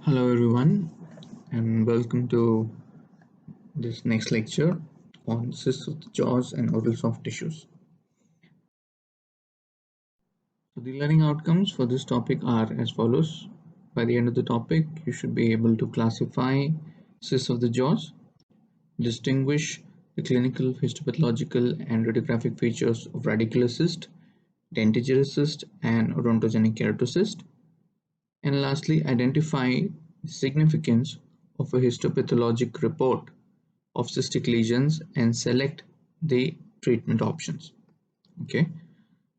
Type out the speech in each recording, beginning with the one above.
Hello everyone and welcome to this next lecture on cysts of the jaws and oral soft tissues. So the learning outcomes for this topic are as follows. By the end of the topic, you should be able to classify cysts of the jaws, distinguish the clinical, histopathological and radiographic features of radicular cyst, dentigerous cyst and odontogenic keratocyst, and lastly identify the significance of a histopathologic report of cystic lesions and select the treatment options. Okay,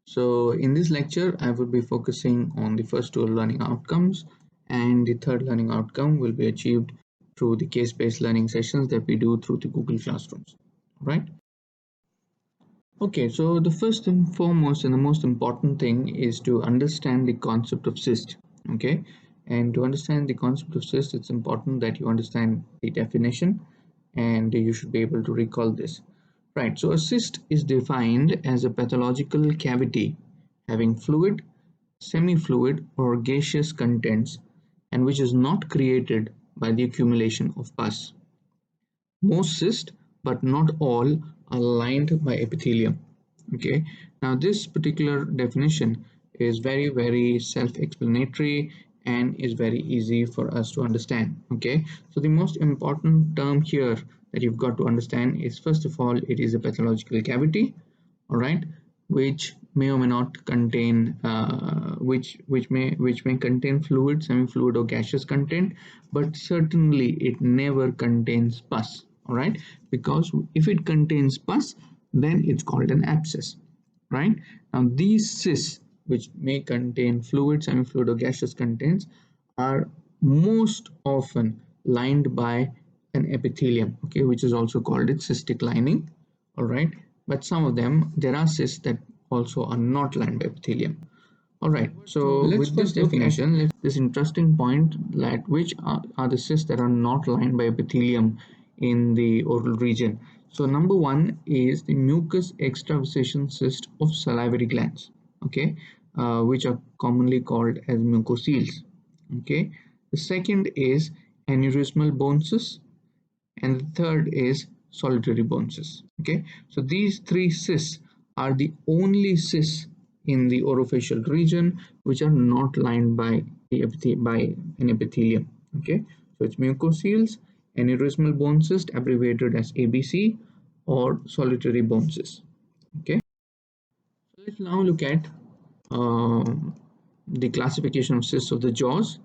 so in this lecture I will be focusing on the first two learning outcomes, and the third learning outcome will be achieved through the case-based learning sessions that we do through the Google Classrooms. Right. Okay, so the first and foremost and the most important thing is to understand the concept of cyst. Okay, and to understand the concept of cyst, it's important that you understand the definition and you should be able to recall this. Right, so a cyst is defined as a pathological cavity having fluid, semi-fluid or gaseous contents and which is not created by the accumulation of pus. Most cysts, but not all, are lined by epithelium. Okay, now this particular definition is very self-explanatory and is very easy for us to understand. Okay, so the most important term here that you've got to understand is, first of all, it is a pathological cavity, all right, which may or may not contain which may contain fluid, semi-fluid or gaseous content, but certainly it never contains pus. All right, because if it contains pus, then it's called an abscess. Right, now these cysts which may contain fluid, semi-fluid or gaseous contents are most often lined by an epithelium, okay, which is also called its cystic lining. All right, but some of them, there are cysts that also are not lined by epithelium. All right, so with this definition, this interesting point, that which are the cysts that are not lined by epithelium in the oral region. So number one is the mucus extravasation cyst of salivary glands, okay, which are commonly called as mucoceles. Okay, the second is aneurysmal bone cyst, and the third is solitary bone cyst. Okay, so these three cysts are the only cysts in the orofacial region which are not lined by an epithelium. Okay, so it's mucoceles, aneurysmal bone cyst abbreviated as ABC, or solitary bone cyst. Okay, so let's now look at the classification of cysts of the jaws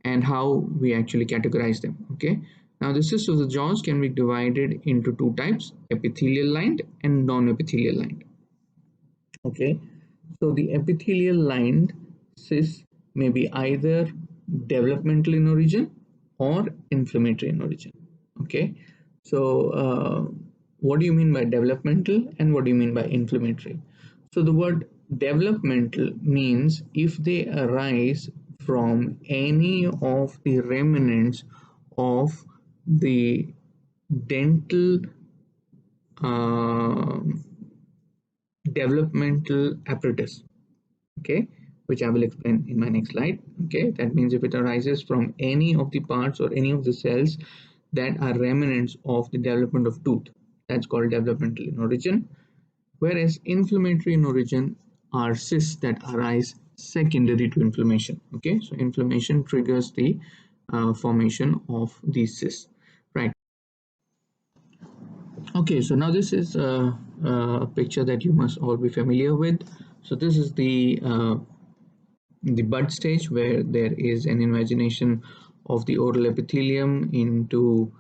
and how we actually categorize them. Okay, now the cysts of the jaws can be divided into two types: epithelial lined and non-epithelial lined. Okay, so the epithelial lined cysts may be either developmental in origin or inflammatory in origin. Okay, so what do you mean by developmental and what do you mean by inflammatory? So the word developmental means if they arise from any of the remnants of the dental uh, developmental apparatus, okay, which I will explain in my next slide. Okay, that means if it arises from any of the parts or any of the cells that are remnants of the development of tooth, that's called developmental in origin. Whereas inflammatory in origin are cysts that arise secondary to inflammation. Okay, so inflammation triggers the formation of these cysts. Right. Okay, so now this is a picture that you must all be familiar with. So this is the bud stage, where there is an invagination of the oral epithelium into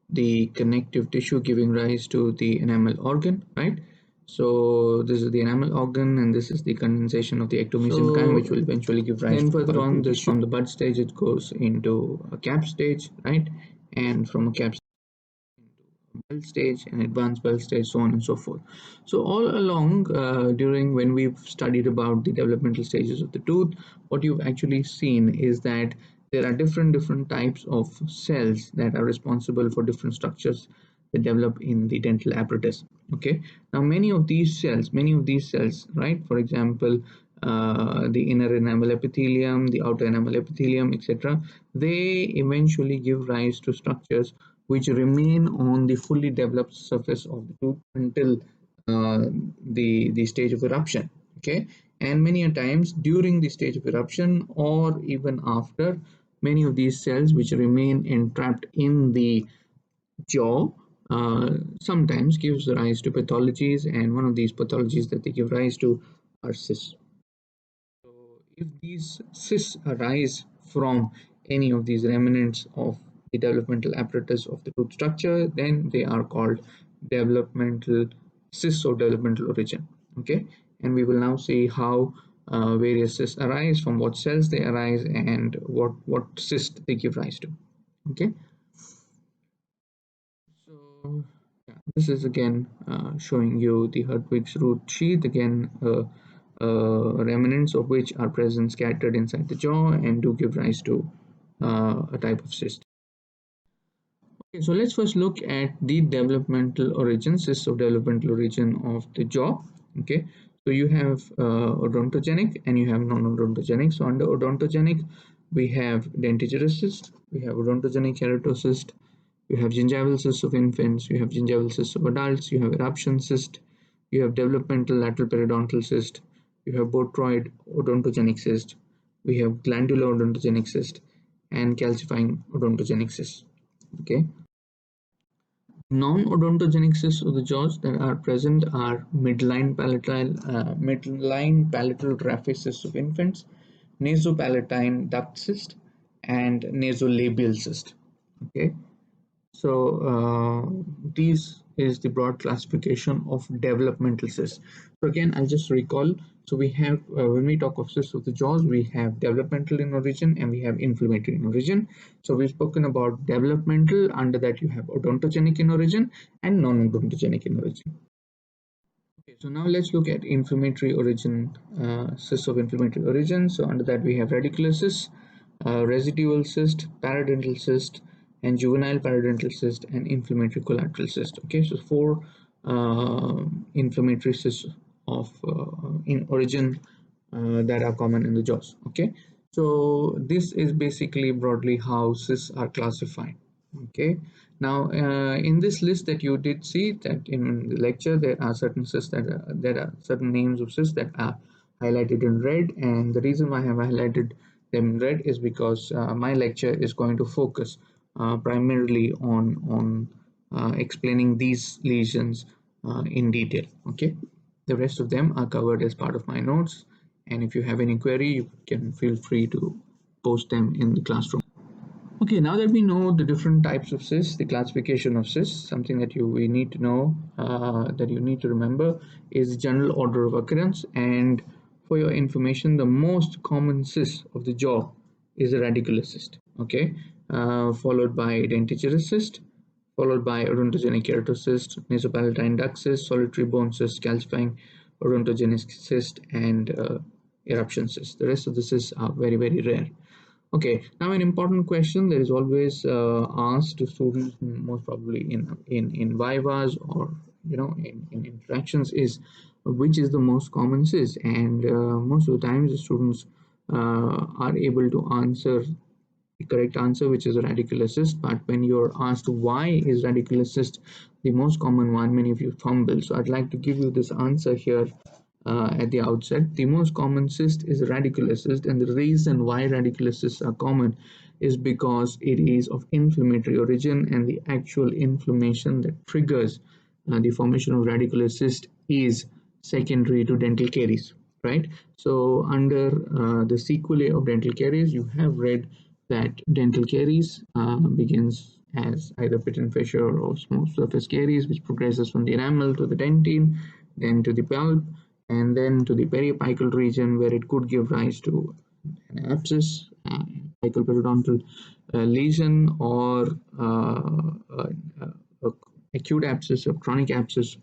the connective tissue, giving rise to the enamel organ, right? So this is the enamel organ, and this is the condensation of the ectomesenchyme, which will eventually give rise to further on this tissue. From the bud stage, it goes into a cap stage, right? And from a cap bell stage and advanced bell stage, so on and so forth. So all along during when we've studied about the developmental stages of the tooth, what you've actually seen is that there are different types of cells that are responsible for different structures that develop in the dental apparatus. Okay, now many of these cells, right, for example, the inner enamel epithelium, the outer enamel epithelium, etc. They eventually give rise to structures which remain on the fully developed surface of the tooth until the stage of eruption. Okay, and many a times during the stage of eruption or even after, many of these cells which remain entrapped in the jaw sometimes gives rise to pathologies, and one of these pathologies that they give rise to are cysts. So if these cysts arise from any of these remnants of the developmental apparatus of the tooth structure, then they are called developmental cysts of developmental origin. Okay, and we will now see how various cysts arise, from what cells they arise, and what cyst they give rise to. Okay, so yeah, this is again showing you the Hertwig's root sheath, again remnants of which are present scattered inside the jaw and do give rise to a type of cyst. Okay, so let's first look at the developmental origin, cysts of developmental origin of the jaw. Okay, so you have odontogenic and you have non-odontogenic. So under odontogenic, we have dentigerous cyst, we have odontogenic keratocyst, you have gingival cysts of infants, you have gingival cysts of adults, you have eruption cyst, you have developmental lateral periodontal cyst, you have botryoid odontogenic cyst, we have glandular odontogenic cyst, and calcifying odontogenic cyst. Okay. Non-odontogenic cysts of the jaws that are present are midline palatal raphe cysts of infants, nasopalatine duct cyst, and nasolabial cyst. Okay, so these is the broad classification of developmental cysts. So again, I'll just recall. So we have, when we talk of cysts of the jaws, we have developmental in origin and we have inflammatory in origin. So we've spoken about developmental. Under that, you have odontogenic in origin and non-odontogenic in origin. Okay, so now let's look at inflammatory origin, cysts of inflammatory origin. So under that we have radicular cyst, residual cyst, periodontal cyst, and juvenile periodontal cyst, and inflammatory collateral cyst. Okay, so four inflammatory cysts of in origin that are common in the jaws. Okay, so this is basically broadly how cysts are classified. Okay, now in this list that you did see that in the lecture, there are certain cysts there are certain names of cysts that are highlighted in red, and the reason why I have highlighted them in red is because my lecture is going to focus primarily on explaining these lesions in detail. Okay, the rest of them are covered as part of my notes, and if you have any query, you can feel free to post them in the classroom. Okay, now that we know the different types of cysts, the classification of cysts, something that we need to know, that you need to remember, is the general order of occurrence. And for your information, the most common cyst of the jaw is a radicular cyst. Okay, followed by dentigerous cyst, followed by odontogenic keratocyst, nasopalatine duct cyst, solitary bone cyst, calcifying odontogenic cyst, and eruption cyst. The rest of the cysts are very, very rare. Okay, now an important question that is always asked to students, most probably in vivas or in interactions, is which is the most common cyst, and most of the times the students are able to answer the correct answer, which is a radicular cyst. But when you're asked why is radicular cyst the most common one, many of you fumble. So I'd like to give you this answer here at the outset. The most common cyst is radicular cyst, and the reason why radicular cysts are common is because it is of inflammatory origin, and the actual inflammation that triggers the formation of radicular cyst is secondary to dental caries, right? So under the sequelae of dental caries, you have read that dental caries begins as either pit and fissure or smooth surface caries, which progresses from the enamel to the dentine, then to the pulp, and then to the periapical region, where it could give rise to an abscess, apical periodontal lesion, or acute abscess or chronic abscess,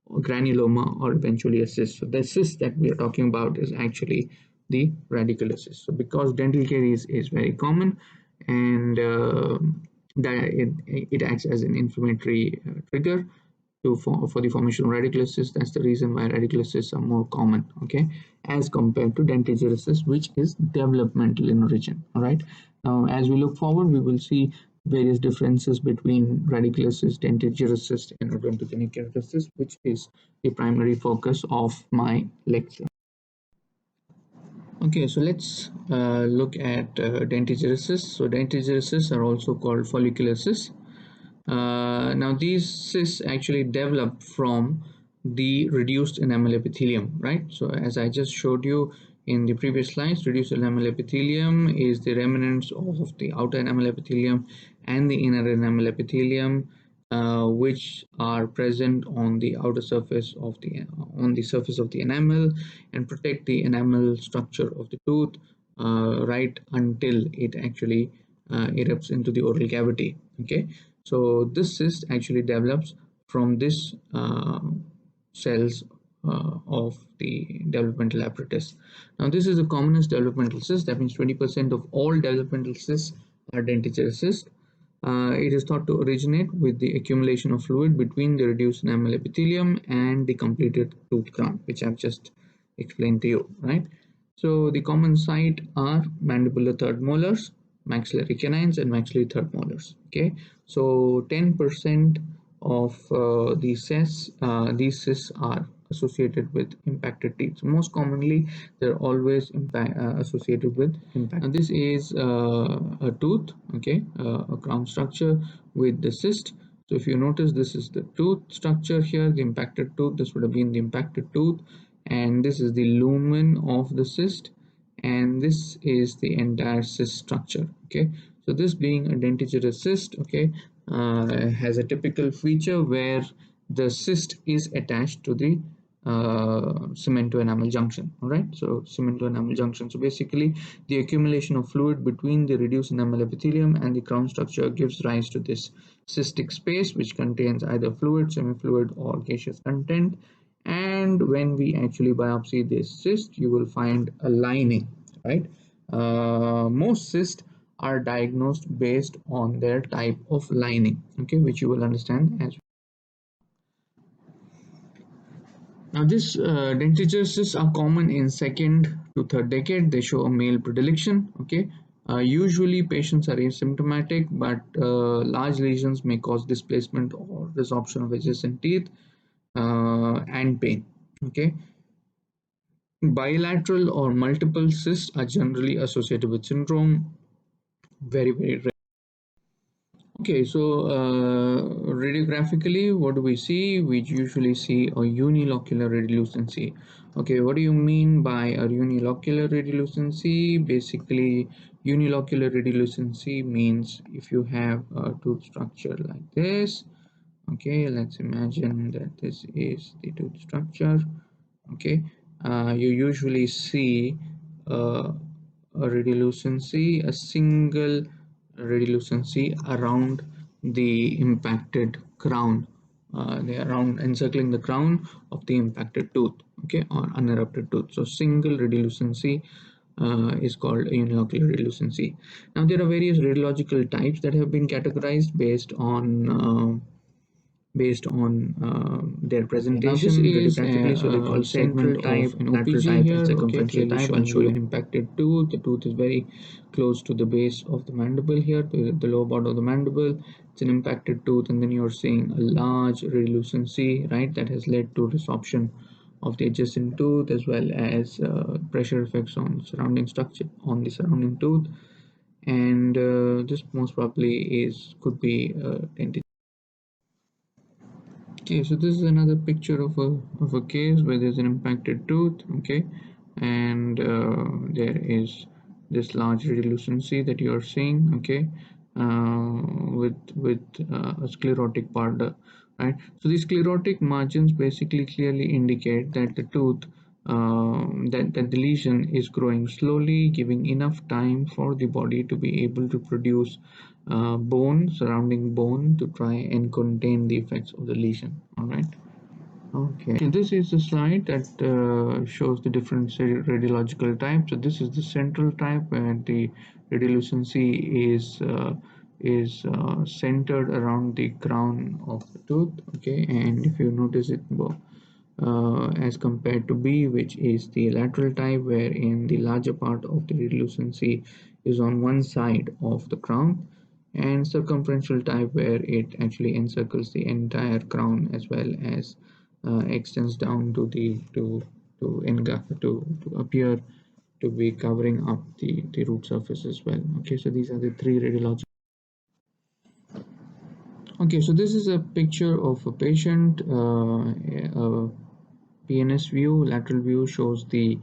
or granuloma, or eventually a cyst. So the cyst that we are talking about is actually the radicular cyst. So because dental caries is very common, and that it acts as an inflammatory trigger, for the formation of radicular cysts. That's the reason why radicular cysts are more common, okay, as compared to dentigerous cysts, which is developmental in origin. All right. Now, as we look forward, we will see various differences between radicular cysts, dentigerous cysts, and odontogenic cysts, which is the primary focus of my lecture. Okay, so let's look at dentigerous cysts. So dentigerous cysts are also called follicular cysts. Now these cysts actually develop from the reduced enamel epithelium, right? So as I just showed you in the previous slides, reduced enamel epithelium is the remnants of the outer enamel epithelium and the inner enamel epithelium, which are present on the outer surface of the enamel and protect the enamel structure of the tooth, right until it actually erupts into the oral cavity. Okay, so this cyst actually develops from this cells of the developmental apparatus. Now this is the commonest developmental cyst. That means 20% of all developmental cysts are dentigerous cysts. It is thought to originate with the accumulation of fluid between the reduced enamel epithelium and the completed tooth crown, which I've just explained to you, right? So the common site are mandibular third molars, maxillary canines, and maxillary third molars. Okay, so 10% of these cysts are associated with impacted teeth. Most commonly, they're always associated with impact. And this is a tooth, okay, a crown structure with the cyst. So if you notice, this is the tooth structure here, the impacted tooth. This would have been the impacted tooth, and this is the lumen of the cyst, and this is the entire cyst structure. Okay, so this being a dentigerous cyst, okay, has a typical feature where the cyst is attached to the cemento-enamel junction. All right, so cemento-enamel junction. So basically, the accumulation of fluid between the reduced enamel epithelium and the crown structure gives rise to this cystic space, which contains either fluid, semi-fluid, or gaseous content. And when we actually biopsy this cyst, you will find a lining, right? Most cysts are diagnosed based on their type of lining, okay, which you will understand as. Now, this dentigerous cysts are common in second to third decade. They show a male predilection. Okay, usually patients are asymptomatic, but large lesions may cause displacement or resorption of adjacent teeth and pain. Okay, bilateral or multiple cysts are generally associated with syndrome. Very rare. Okay, so radiographically, what do we see? We usually see a unilocular radiolucency. Okay, what do you mean by a unilocular radiolucency? Basically, unilocular radiolucency means if you have a tooth structure like this. Okay, let's imagine that this is the tooth structure. Okay, you usually see a radiolucency, a single radiolucency around the impacted crown. They are around encircling the crown of the impacted tooth, okay, or unerupted tooth. So single radiolucency is called a unilocular radiolucency. Now there are various radiological types that have been categorized based on their presentation radiographically. So they call central type and OPG here. Okay, clearly showing you an impacted tooth. The tooth is very close to the base of the mandible here, to the lower part of the mandible. It's an impacted tooth, and then you're seeing a large radiolucency, right, that has led to resorption of the adjacent tooth, as well as pressure effects on surrounding structure on the surrounding tooth. And this most probably could be dentate. Okay, so this is another picture of a case where there's an impacted tooth, okay, and there is this large radiolucency that you are seeing, okay, with a sclerotic part, right? So these sclerotic margins basically clearly indicate that the tooth, that the lesion is growing slowly, giving enough time for the body to be able to produce surrounding bone to try and contain the effects of the lesion. All right. Okay. So this is the slide that shows the different radiological types. So this is the central type, where the radiolucency is centered around the crown of the tooth. Okay, and if you notice it as compared to B, which is the lateral type, wherein the larger part of the relucency is on one side of the crown, and circumferential type, where it actually encircles the entire crown as well as extends down to the to appear to be covering up the root surface as well. Okay, so these are the three radiological. Okay, so this is a picture of a patient. A PNS view, lateral view shows the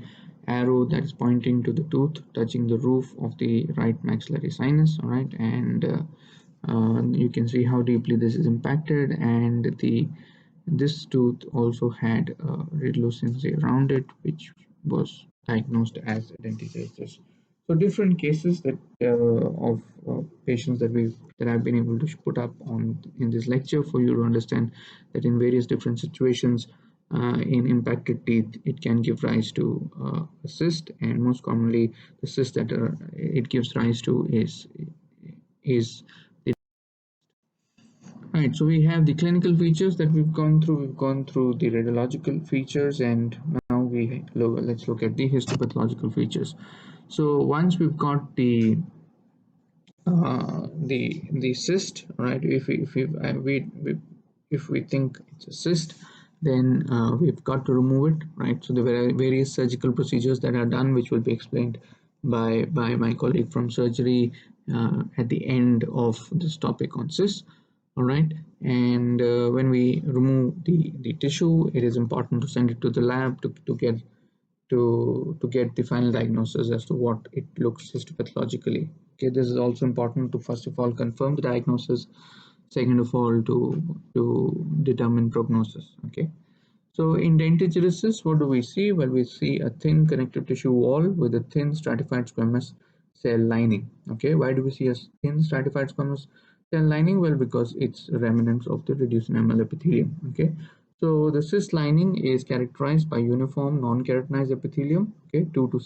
arrow that is pointing to the tooth touching the roof of the right maxillary sinus. All right, and you can see how deeply this is impacted, and this tooth also had radiolucency around it, which was diagnosed as dentitis. So different cases that of patients that I've been able to put up on in this lecture for you to understand that in various different situations in impacted teeth, it can give rise to a cyst, and most commonly the cyst that it gives rise to is the. Right, so we have the clinical features that we've gone through. We've gone through the radiological features, and now let's look at the histopathological features. So once we've got the cyst, right? If we think it's a cyst, then we've got to remove it, right? So there are various surgical procedures that are done, which will be explained by my colleague from surgery at the end of this topic on cysts. All right, and when we remove the tissue, it is important to send it to the lab to get the final diagnosis as to what it looks histopathologically. Okay, this is also important to first of all confirm the diagnosis, second of all to determine prognosis. Okay, so in dentigenesis, what do we see? Well, we see a thin connective tissue wall with a thin stratified squamous cell lining. Okay, why do we see a thin stratified squamous cell lining? Well, because it's remnants of the reduced enamel epithelium. Okay, so the cyst lining is characterized by uniform non-keratinized epithelium. Okay, two to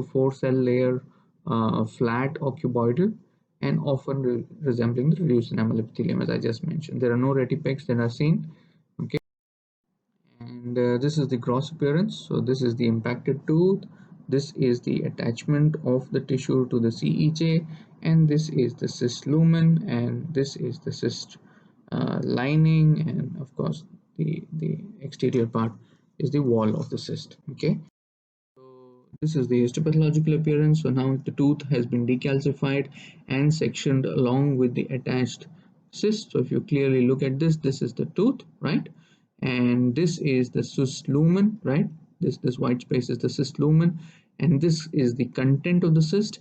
four cell layer, flat or cuboidal, and often resembling the reduced enamel epithelium, as I just mentioned. There are no retipecs that are seen. Okay, and this is the gross appearance. So this is the impacted tooth, this is the attachment of the tissue to the CEJ, and this is the cyst lumen, and this is the cyst lining, and of course the exterior part is the wall of the cyst. Okay, so this is the histopathological appearance. So now the tooth has been decalcified and sectioned along with the attached cyst. So if you clearly look at this, this is the tooth, right? And this is the cyst lumen, right? This white space is the cyst lumen, and this is the content of the cyst.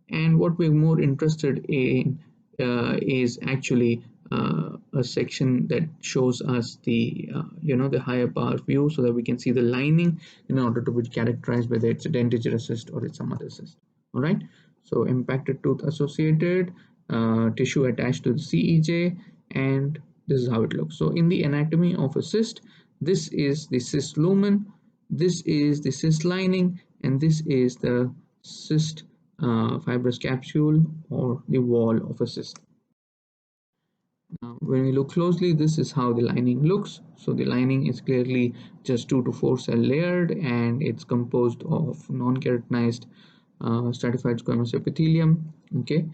And what we're more interested in is actually a section that shows us the the higher power view, so that we can see the lining in order to be characterized whether it's a dentigerous cyst or it's some other cyst. All right, so impacted tooth associated, tissue attached to the CEJ, and this is how it looks. So in the anatomy of a cyst, this is the cyst lumen, this is the cyst lining, and this is the cyst fibrous capsule or the wall of a cyst. Now, when we look closely, this is how the lining looks. So the lining is clearly just 2 to 4 cell layered, and it's composed of non-keratinized stratified squamous epithelium, okay,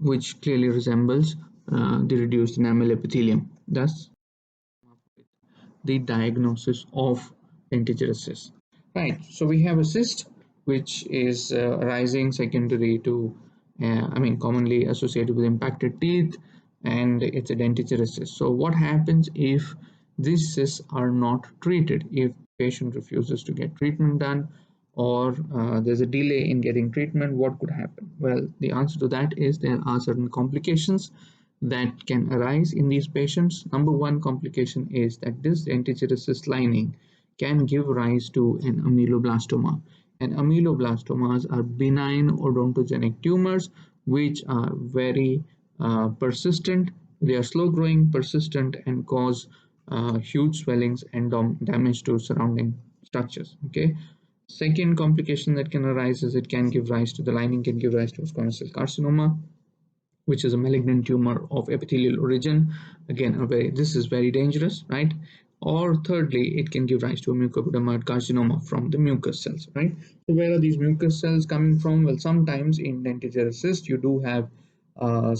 which clearly resembles the reduced enamel epithelium. Thus, the diagnosis of dentigerous cyst. Right, so we have a cyst which is arising secondary to, commonly associated with impacted teeth, and it's a dentigerous cyst. So what happens if these cysts are not treated? If patient refuses to get treatment done, or there's a delay in getting treatment, what could happen? Well, the answer to that is there are certain complications that can arise in these patients. Number one complication is that this dentigerous cyst lining can give rise to an ameloblastoma. And ameloblastomas are benign odontogenic tumors which are very persistent. They are slow growing, persistent, and cause huge swellings and damage to surrounding structures. Okay. Second complication that can arise is it can give rise to the lining can give rise to squamous cell carcinoma, which is a malignant tumor of epithelial origin. Again, this is very dangerous, right? Or thirdly, it can give rise to a mucoepidermoid carcinoma from the mucus cells, right? So where are these mucus cells coming from? Well, sometimes in dentigerous cyst, you do have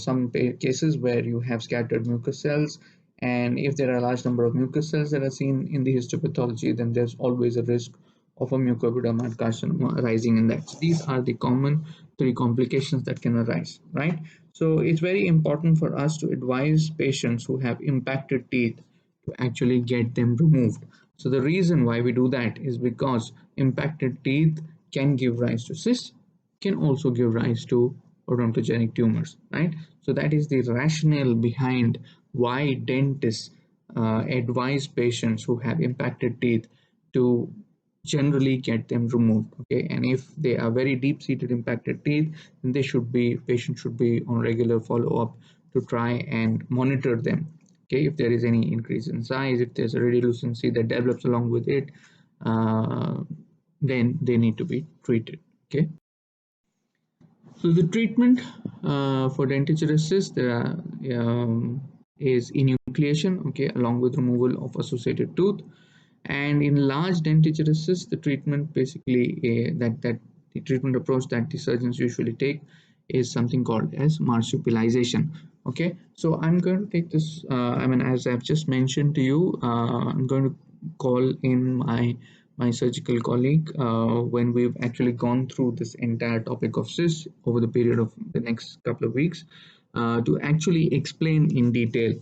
some cases where you have scattered mucus cells, and if there are a large number of mucus cells that are seen in the histopathology, then there's always a risk of a mucoepidermoid carcinoma arising in that. So these are the common three complications that can arise, right? So it's very important for us to advise patients who have impacted teeth to actually get them removed. So the reason why we do that is because impacted teeth can give rise to cysts, can also give rise to odontogenic tumors, right? So that is the rationale behind why dentists advise patients who have impacted teeth to generally get them removed. Okay, and if they are very deep-seated impacted teeth, then patient should be on regular follow-up to try and monitor them. Okay, if there is any increase in size, if there's a radiolucency that develops along with it, uh, then they need to be treated. Okay. So the treatment for dentigerous cyst is enucleation, okay, along with removal of associated tooth. And in large dentigerous cysts, the treatment basically that the treatment approach that the surgeons usually take is something called as marsupialization. Okay, so I'm going to take this. I mean, as I've just mentioned to you, I'm going to call in my surgical colleague when we've actually gone through this entire topic of cysts over the period of the next couple of weeks to actually explain in detail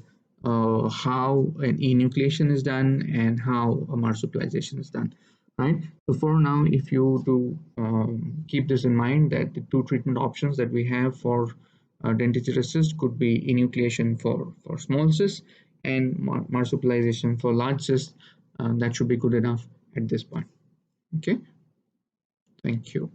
how an enucleation is done and how a marsupialization is done, right? So for now, if you do keep this in mind, that the two treatment options that we have for dentigerous cyst could be enucleation for small cysts and marsupialization for large cysts. That should be good enough at this point. Okay, thank you.